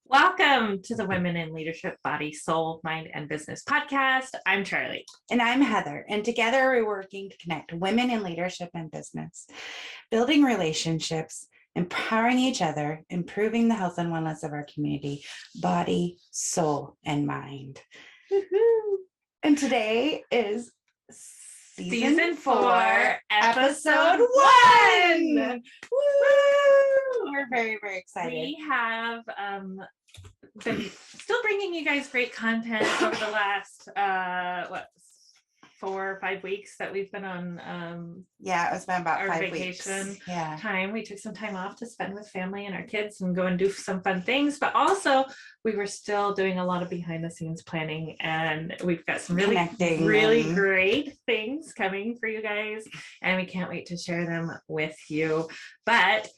Welcome to the Women in Leadership Body, Soul, Mind, and Business podcast. I'm Charlie. And I'm Heather. And together we're working to connect women in leadership and business, building relationships, empowering each other, improving the health and wellness of our community, body, soul, and mind. Woo-hoo. And today is Season 4, episode 1. Woo! We're very, very excited. We have been still bringing you guys great content over the last 4 or 5 weeks that we've been on it's been about our 5 vacation weeks. Yeah. time. We took some time off to spend with family and our kids and go and do some fun things, but also we were still doing a lot of behind the scenes planning, and we've got some really great things coming for you guys, and we can't wait to share them with you. But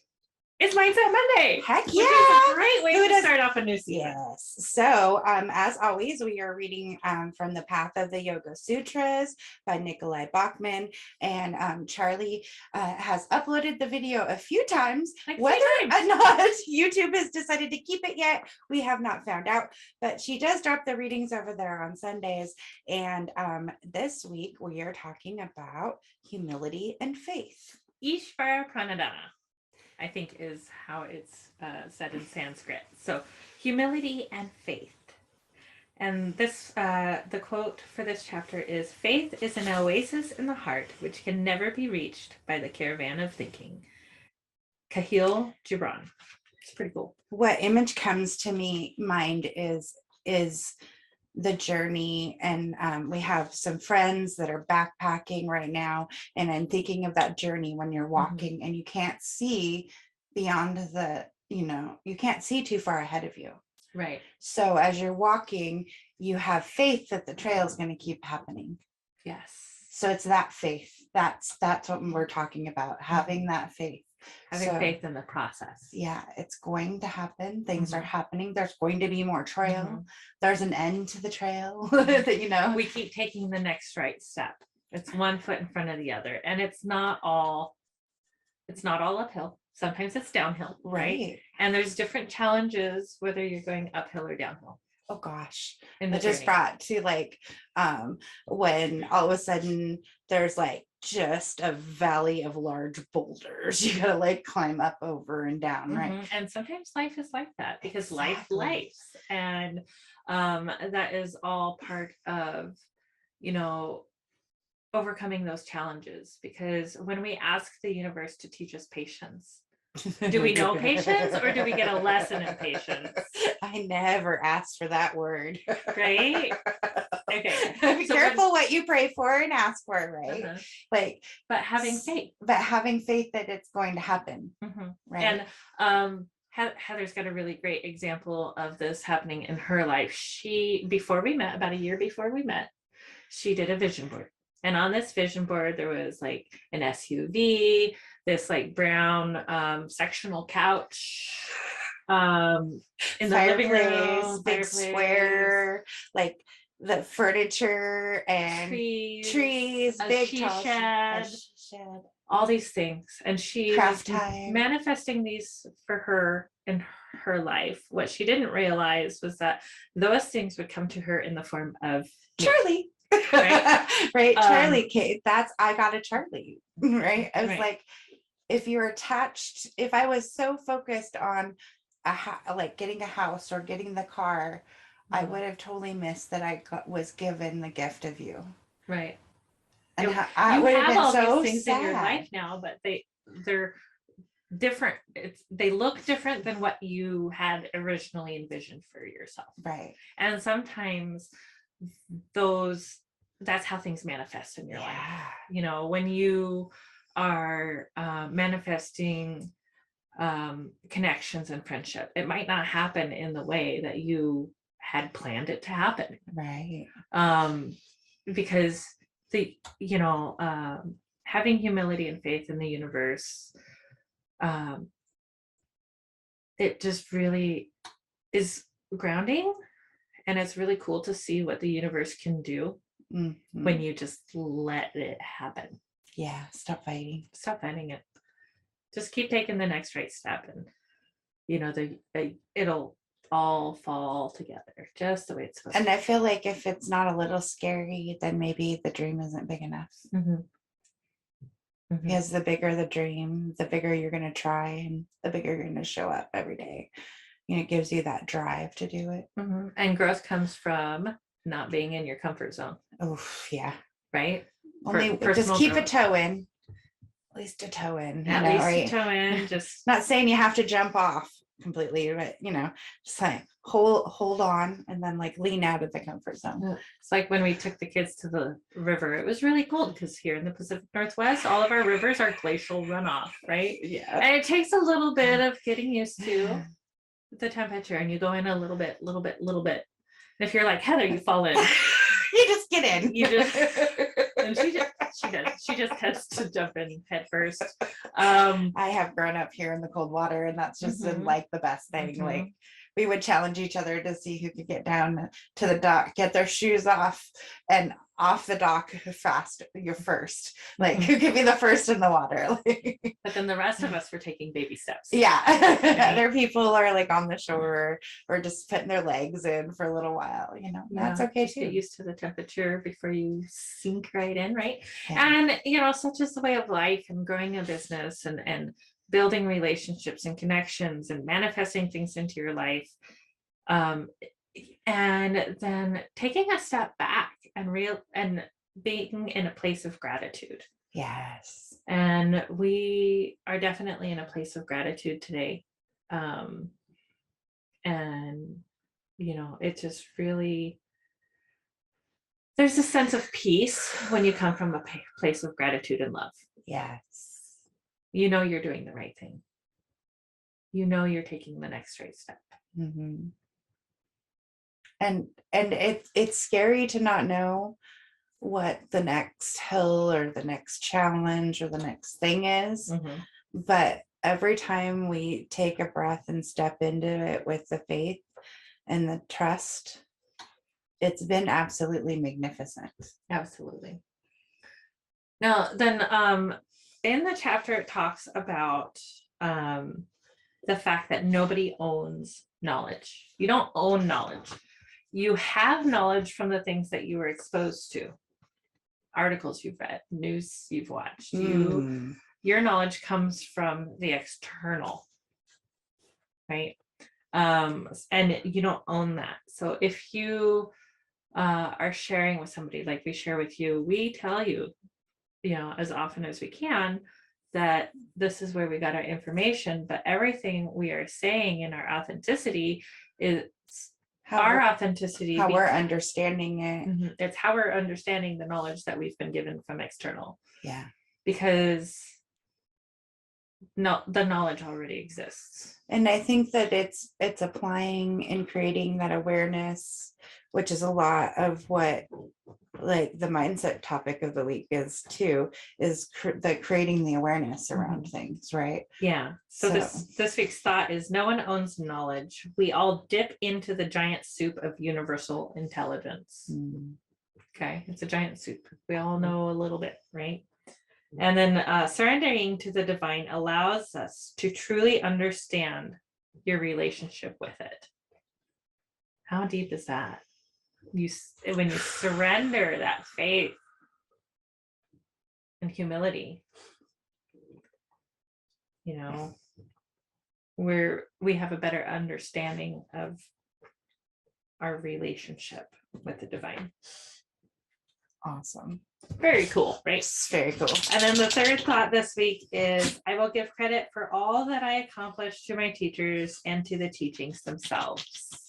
it's Mindset Monday. Heck which yeah. is a great way to start off a new season. Yes. So as always, we are reading from the Path of the Yoga Sutras by Nikolai Bachman. And Charlie has uploaded the video a few times. Whether or not YouTube has decided to keep it yet, we have not found out. But she does drop the readings over there on Sundays. And this week we are talking about humility and faith. Ishvara Pranadana, I think, is how it's said in Sanskrit. So humility and faith. And this, the quote for this chapter is, "Faith is an oasis in the heart which can never be reached by the caravan of thinking." Kahlil Gibran. It's pretty cool. What image comes to mind is the journey, and we have some friends that are backpacking right now, and I'm thinking of that journey when you're walking and you can't see beyond you can't see too far ahead of you, right? So as you're walking, you have faith that the trail is going to keep happening. Yes. So it's that faith, that's what we're talking about, having that faith. Faith in the process. Yeah, it's going to happen. Things are happening. There's going to be more trail. There's an end to the trail. We keep taking the next right step. It's one foot in front of the other, and it's not all uphill. Sometimes it's downhill, right? And there's different challenges whether you're going uphill or downhill. Oh gosh, it just brought to when all of a sudden there's just a valley of large boulders you gotta climb up over and down, right? And sometimes life is like that, because life, and that is all part of overcoming those challenges, because when we ask the universe to teach us patience, do we know patience, or do we get a lesson in patience? I never asked for that word. Right? Okay. Be careful what you pray for and ask for, right? But having faith. That it's going to happen. Right. And Heather's got a really great example of this happening in her life. Before we met, about a year before we met, she did a vision board. And on this vision board, there was an SUV, this brown sectional couch, in the living room, big square, the furniture and trees, big tall shed, all these things. And she was manifesting these for her in her life. What she didn't realize was that those things would come to her in the form of Charlie. Right. Charlie, Kate, I got a Charlie, right? I was if I was so focused on getting a house or getting the car, I would have totally missed that I was given the gift of you, right? And I would have all so these things sad in your life now, but they're different. They look different than what you had originally envisioned for yourself, right? And sometimes that's how things manifest in your life. When you are manifesting connections and friendship, it might not happen in the way that you had planned it to happen, right? Because having humility and faith in the universe, it just really is grounding. And it's really cool to see what the universe can do when you just let it happen. Yeah, stop fighting it. Just keep taking the next right step, and it'll all fall together just the way it's supposed And to. I feel like if it's not a little scary, then maybe the dream isn't big enough. Mhm. Mhm. Because the bigger the dream, the bigger you're going to try and the bigger you're going to show up every day. It gives you that drive to do it. Mhm. And growth comes from not being in your comfort zone, Oh, yeah. right? Only just Personal keep a growth. toe in. At least a toe in. At least right? toe in, just Not saying you have to jump off completely, but just like hold on and then like lean out of the comfort zone. it's like when we took the kids to the river. It was really cold because here in the Pacific Northwest, all of our rivers are glacial runoff, right? Yeah. And it takes a little bit of getting used to the temperature, and you go in a little bit. And if you're like Heather, you fall in. You just get in. You just and she just tends to jump in head first. I have grown up here in the cold water, and that's just been like the best thing. Like we would challenge each other to see who could get down to the dock, get their shoes off, and off the dock fast. You're first. Like who could be the first in the water? But then the rest of us were taking baby steps. Yeah. Other people are like on the shore or just putting their legs in for a little while, that's okay just too. get used to the temperature before you sink right in, right? Yeah. And such is the way of life and growing a business and building relationships and connections and manifesting things into your life. And then taking a step back and being in a place of gratitude. Yes. And we are definitely in a place of gratitude today. And it just really, there's a sense of peace when you come from a place of gratitude and love. Yes. You're doing the right thing. You're taking the next right step. Mm-hmm. And it's scary to not know what the next hill or the next challenge or the next thing is. Mm-hmm. But every time we take a breath and step into it with the faith and the trust, it's been absolutely magnificent. Absolutely. Now, then in the chapter, it talks about the fact that nobody owns knowledge. You don't own knowledge. You have knowledge from the things that you were exposed to, articles you've read, news you've watched. Your knowledge comes from the external, right? And you don't own that. So if you are sharing with somebody like we share with you, we tell you, as often as we can, that this is where we got our information, but everything we are saying in our authenticity is our authenticity. How we're understanding it. It's how we're understanding the knowledge that we've been given from external. Yeah. Because the knowledge already exists. And I think that it's applying and creating that awareness, which is a lot of what like the mindset topic of the week is too, is creating the awareness around things, right? Yeah. So this week's thought is no one owns knowledge. We all dip into the giant soup of universal intelligence. Okay. It's a giant soup. We all know a little bit, right? And then surrendering to the divine allows us to truly understand your relationship with it. How deep is that? When you surrender that faith and humility, we have a better understanding of our relationship with the divine. Awesome. Very cool, right? It's very cool. And then the third thought this week is I will give credit for all that I accomplished to my teachers and to the teachings themselves.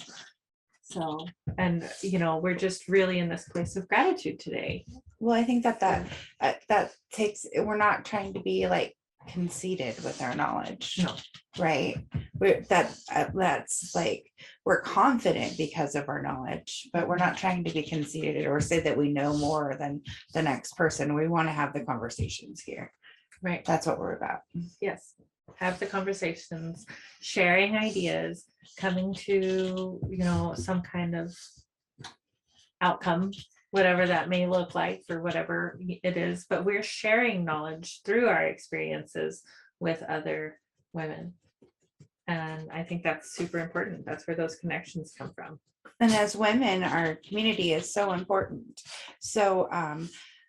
So, and we're just really in this place of gratitude today. Well, I think that takes, we're not trying to be like conceited with our knowledge. No. Right. That's like, we're confident because of our knowledge, but we're not trying to be conceited or say that we know more than the next person. We want to have the conversations here. Right. That's what we're about. Yes. Have the conversations, sharing ideas, coming to, some kind of outcome, whatever that may look like for whatever it is, but we're sharing knowledge through our experiences with other women And I think that's super important. That's where those connections come from. And as women, our community is so important. So,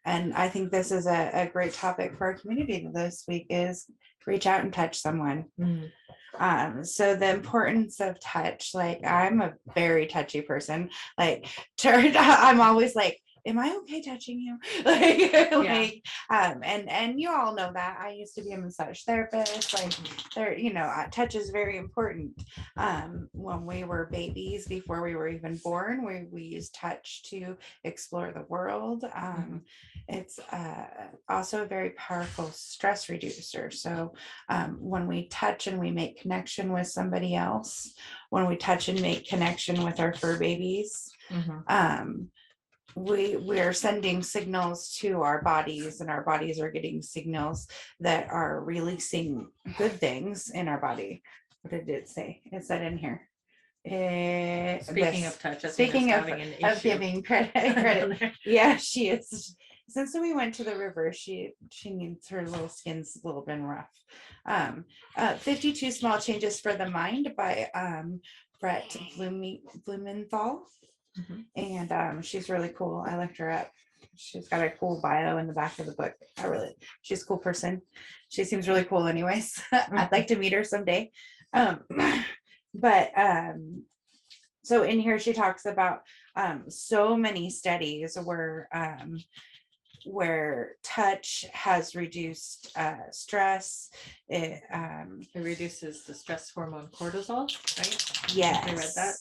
and I think this is a great topic for our community this week is reach out and touch someone. So the importance of touch, like I'm a very touchy person. Like I'm always like, am I okay touching you? And you all know that I used to be a massage therapist. Like touch is very important. When we were babies, before we were even born, we used touch to explore the world. It's also a very powerful stress reducer. So when we touch and we make connection with somebody else, when we touch and make connection with our fur babies, we are sending signals to our bodies, and our bodies are getting signals that are releasing good things in our body. What did it say? Is that in here? Speaking of touch, speaking of giving credit. Yeah, she is. Since we went to the river, she needs, her little skin's a little bit rough. 52 Small Changes for the Mind by Brett Blumenthal. And she's really cool. I looked her up. She's got a cool bio in the back of the book. She's a cool person. She seems really cool anyways. I'd like to meet her someday. So in here she talks about so many studies where touch has reduced stress. It reduces the stress hormone cortisol, right? Yes. I read that.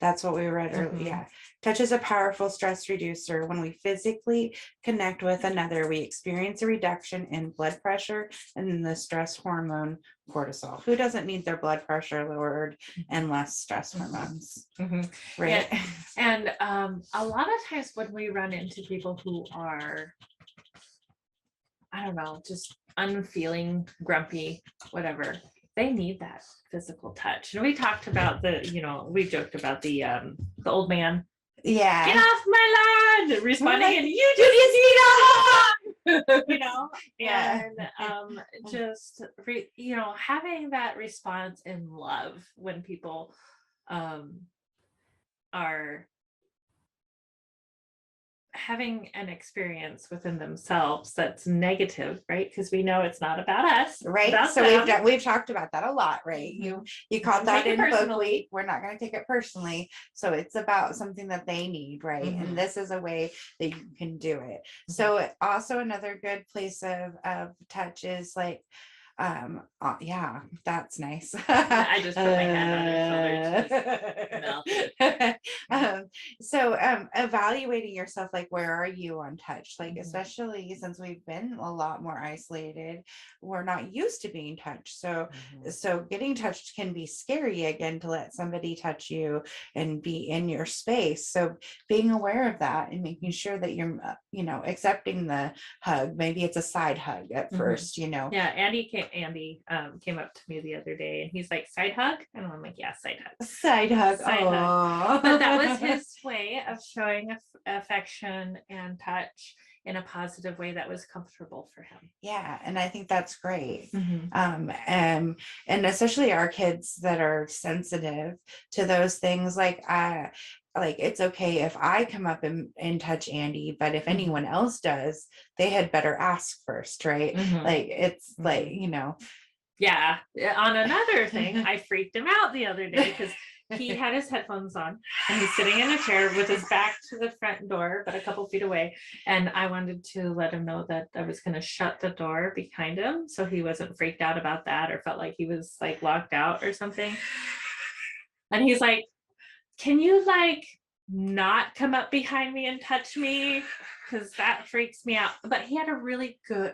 That's what we read earlier. Yeah. Touch is a powerful stress reducer. When we physically connect with another, we experience a reduction in blood pressure and the stress hormone cortisol. Who doesn't need their blood pressure lowered and less stress hormones? Right. Yeah. And a lot of times when we run into people who are, I don't know, just unfeeling, grumpy, whatever, they need that physical touch. And we talked about we joked about the old man. Yeah. Get off my lawn, responding, and you just need a hug. Yeah. And just having that response in love when people are having an experience within themselves that's negative, right? Because we know it's not about us, right? So we've talked about that a lot, right? You caught that in book week. We're not going to take it personally. So it's about something that they need, right? And this is a way that you can do it. So also another good place of touch is like, yeah, that's nice. I just put my hand on your shoulder. So evaluating yourself, like where are you on touch? Like especially since we've been a lot more isolated, we're not used to being touched. So getting touched can be scary again, to let somebody touch you and be in your space. So being aware of that and making sure that you're accepting the hug. Maybe it's a side hug at first. Yeah, Andy came up to me the other day and he's like, side hug? And I'm like, yeah, side hug. Side hug. But that was his way of showing affection and touch in a positive way that was comfortable for him. Yeah, and I think that's great. And especially our kids that are sensitive to those things, like it's okay if I come up and touch Andy, but if anyone else does, they had better ask first, right? Like it's like, Yeah. On another thing, I freaked him out the other day because he had his headphones on and he's sitting in a chair with his back to the front door, but a couple feet away. And I wanted to let him know that I was going to shut the door behind him so he wasn't freaked out about that or felt like he was like locked out or something. And he's like, can you like not come up behind me and touch me? Because that freaks me out. But he had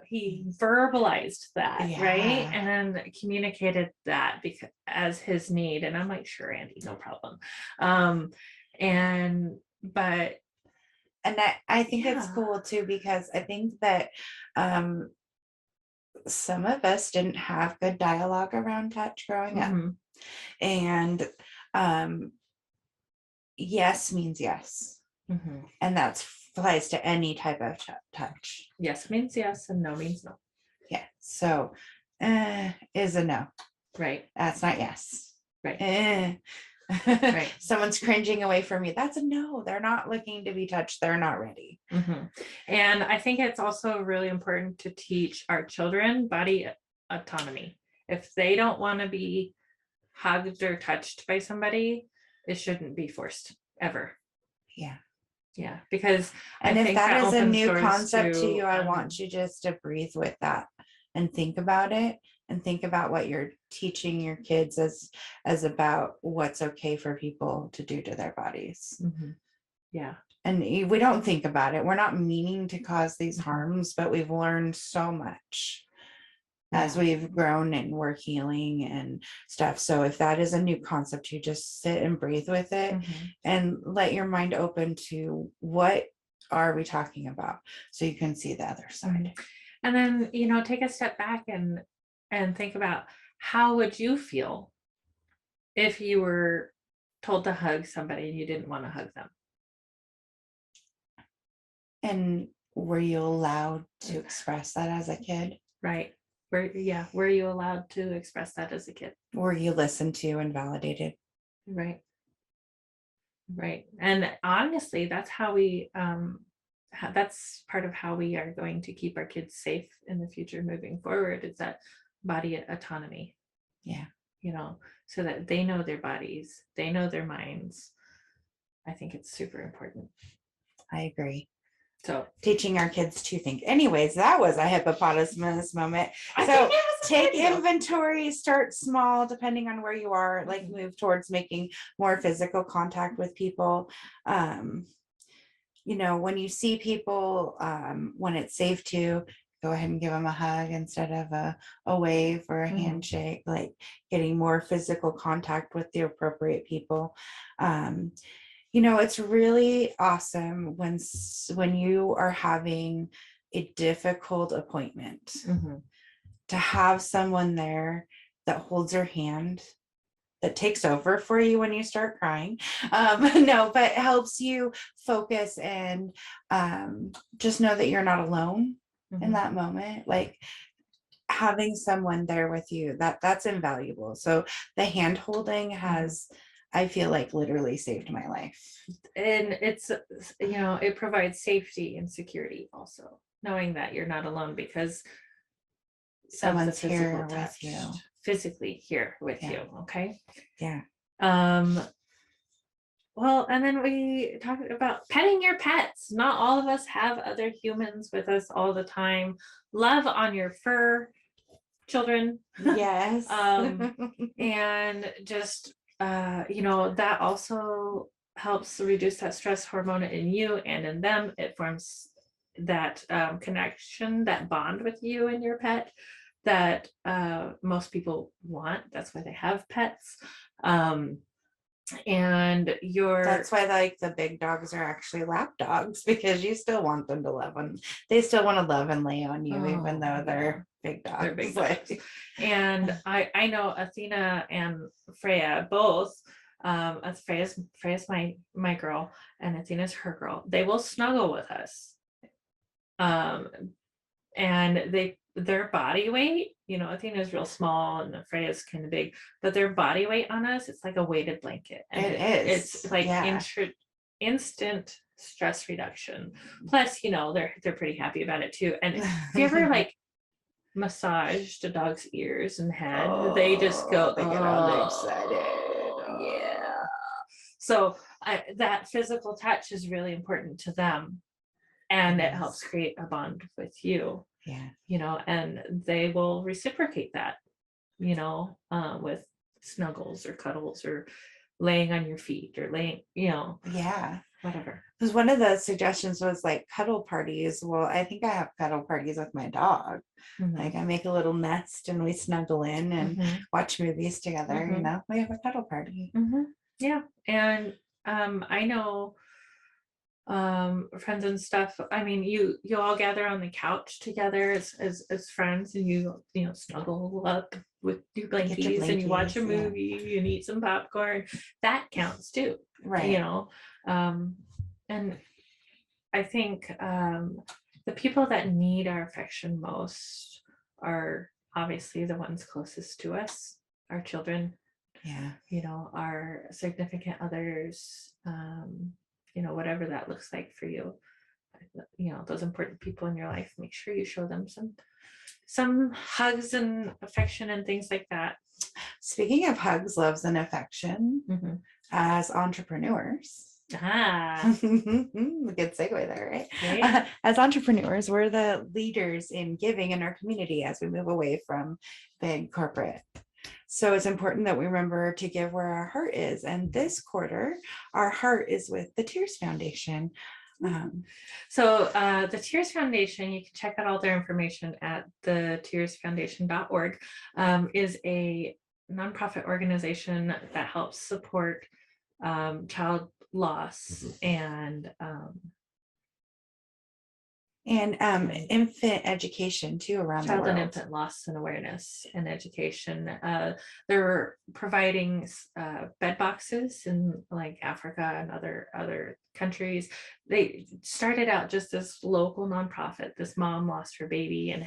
he verbalized that, right? And communicated that as his need. And I'm like, sure, Andy, no problem. And I think it's cool too, because I think that some of us didn't have good dialogue around touch growing up. And yes means yes. And that applies to any type of touch. Yes means yes and no means no. Yeah. So is a no. Right. That's not yes. Right. Eh. Right. Someone's cringing away from you. That's a no. They're not looking to be touched. They're not ready. And I think it's also really important to teach our children body autonomy. If they don't want to be hugged or touched by somebody, it shouldn't be forced ever. Yeah. Yeah, because and I if think that is a opens new doors concept to you, I to, want you just to breathe with that and think about it and think about what you're teaching your kids as about what's okay for people to do to their bodies. Yeah. And we don't think about it. We're not meaning to cause these Mhm. harms, but we've learned so much as Yeah. we've grown and we're healing and stuff. So if that is a new concept, you just sit and breathe with it and let your mind open to what are we talking about, so you can see the other side. And then, you know, take a step back and think about, how would you feel if you were told to hug somebody and you didn't want to hug them? And were you allowed to express that as a kid? Right. Were you allowed to express that as a kid? Were you listened to and validated? Right. Right. And honestly, that's how we that's part of how we are going to keep our kids safe in the future moving forward, is that body autonomy. Yeah. You know, so that they know their bodies, they know their minds. I think it's super important. I agree. So Teaching our kids to think. Anyways, that was a hippopotamus moment. I So think it was take good, though. inventory, start small, depending on where you are, like move towards making more physical contact with people. You know, when you see people, when it's safe to, go ahead and give them a hug instead of a wave or a handshake, like getting more physical contact with the appropriate people. You know, it's really awesome when you are having a difficult appointment to have someone there that holds your hand, that takes over for you when you start crying. No, but helps you focus and just know that you're not alone in that moment. Like having someone there with you, that's invaluable. So the hand holding has, I feel like, literally saved my life. And it's, you know, it provides safety and security also, knowing that you're not alone because Someone's here with you, physically here with you. Okay. Yeah. Well, and then we talked about petting your pets. Not all of us have other humans with us all the time. Love on your fur, children. Yes. And just, you know, that also helps reduce that stress hormone in you and in them. It forms that connection, that bond with you and your pet that most people want. That's why they have pets. And that's why, like, the big dogs are actually lap dogs, because you still want them to love them. They still want to love and lay on you, even though they're big dogs. They're big dogs. And I know Athena and Freya both. Freya's my girl, and Athena's her girl. They will snuggle with us. And their body weight, you know, Athena's real small and Freya's kind of big, but their body weight on us, it's like a weighted blanket. And it is. It's like instant stress reduction. Plus, you know, they're pretty happy about it too. And if you ever like massaged a dog's ears and head, they just go, they get all excited. Yeah. So that physical touch is really important to them, and it helps create a bond with you. Yeah. You know, and they will reciprocate that, you know, with snuggles or cuddles or laying on your feet or laying, you know. Yeah. Whatever. Because one of the suggestions was like cuddle parties. Well, I think I have cuddle parties with my dog. Like I make a little nest and we snuggle in and watch movies together. You know, we have a cuddle party. Yeah. And I know friends and stuff. I mean, you all gather on the couch together as friends, and you know, snuggle up with your blankies and you watch a movie and eat some popcorn. That counts too, right? You know, and I think the people that need our affection most are obviously the ones closest to us, our children, Yeah. our significant others, whatever that looks like for you, those important people in your life, make sure you show them some hugs and affection and things like that. Speaking of hugs, loves, and affection, as entrepreneurs, good segue there, right? Right? As entrepreneurs, we're the leaders in giving in our community as we move away from big corporate. So it's important that we remember to give where our heart is. And this quarter, our heart is with the Tears Foundation. So the Tears Foundation, you can check out all their information at thetearsfoundation.org, is a nonprofit organization that helps support child loss and infant education too around child the world. and infant loss and awareness and education. They're providing bed boxes in like Africa and other countries. They started out just this local nonprofit. This mom lost her baby and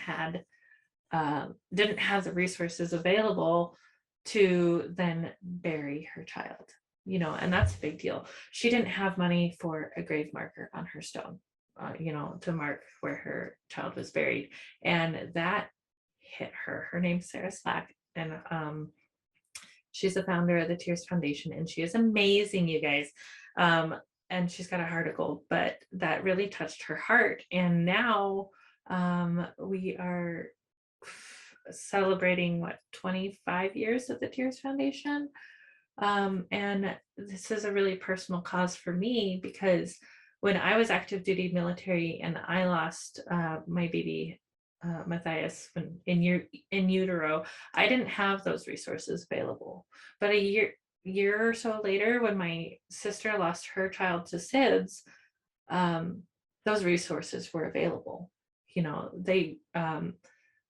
didn't have the resources available to then bury her child, and that's a big deal. She didn't have money for a grave marker on her stone, to mark where her child was buried. And that hit her. Her name's Sarah Slack. And she's the founder of the Tears Foundation. And she is amazing, you guys. And she's got a heart of gold, but that really touched her heart. And now we are celebrating 25 years of the Tears Foundation. And this is a really personal cause for me, because when I was active duty military and I lost my baby Matthias in utero, I didn't have those resources available. But a year or so later, when my sister lost her child to SIDS, those resources were available.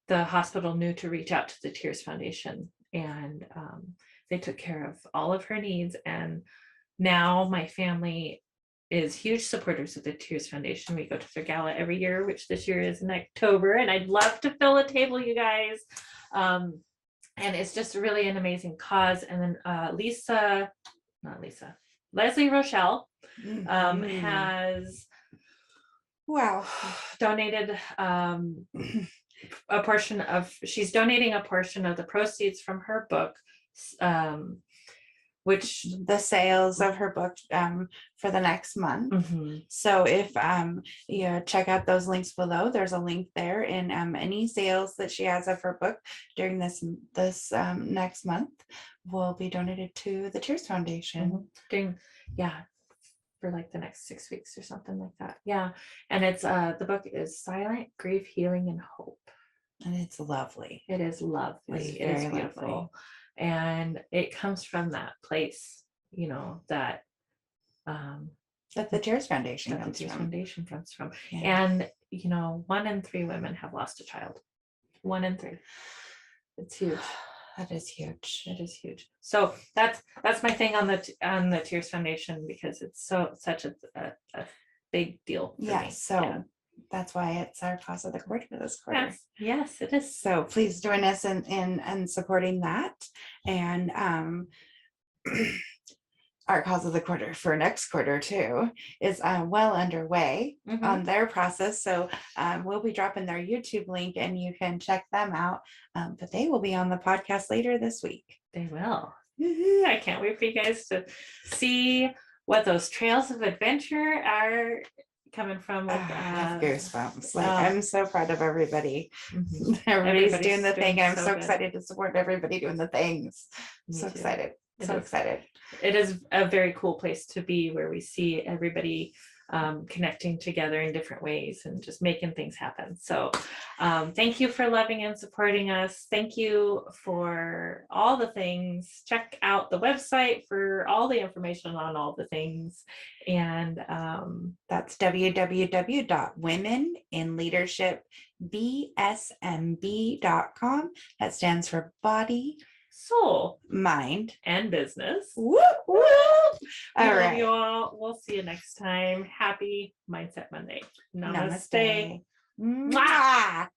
The hospital knew to reach out to the Tears Foundation, and they took care of all of her needs. And now my family is huge supporters of the Tears Foundation. We go to their gala every year, which this year is in October, and I'd love to fill a table, you guys. And it's just really an amazing cause. And then Leslie Rochelle has donated she's donating a portion of the proceeds from her book, which the sales of her book for the next month. So if you check out those links below, there's a link there, in any sales that she has of her book during this next month will be donated to the Tears Foundation. For like the next 6 weeks or something like that. And it's the book is Silent Grief, Healing, and Hope. And it's lovely. It is lovely. It is beautiful. Lovely. And it comes from that place, that the Tears Foundation comes from. And 1 in 3 women have lost a child. 1 in 3. It's huge. That is huge. It is huge. So that's my thing on the Tears Foundation, because it's such a big deal for me. So that's why it's our cause of the quarter this quarter. Yes, it is. So please join us in supporting that. And our cause of the quarter for next quarter too is well underway on their process. So we'll be dropping their YouTube link and you can check them out. But they will be on the podcast later this week. They will. I can't wait for you guys to see what those trails of adventure are coming from. I have goosebumps. I'm so proud of everybody. Everybody's doing the thing. I'm so excited to support everybody doing the things. So excited. It is a very cool place to be, where we see everybody connecting together in different ways and just making things happen. So thank you for loving and supporting us. Thank you for all the things. Check out the website for all the information on all the things. And that's www.womeninleadershipbsmb.com. That stands for body, soul, mind, and business. Whoop, whoop. All right. Love you all. We'll see you next time. Happy Mindset Monday. Namaste. Mwah.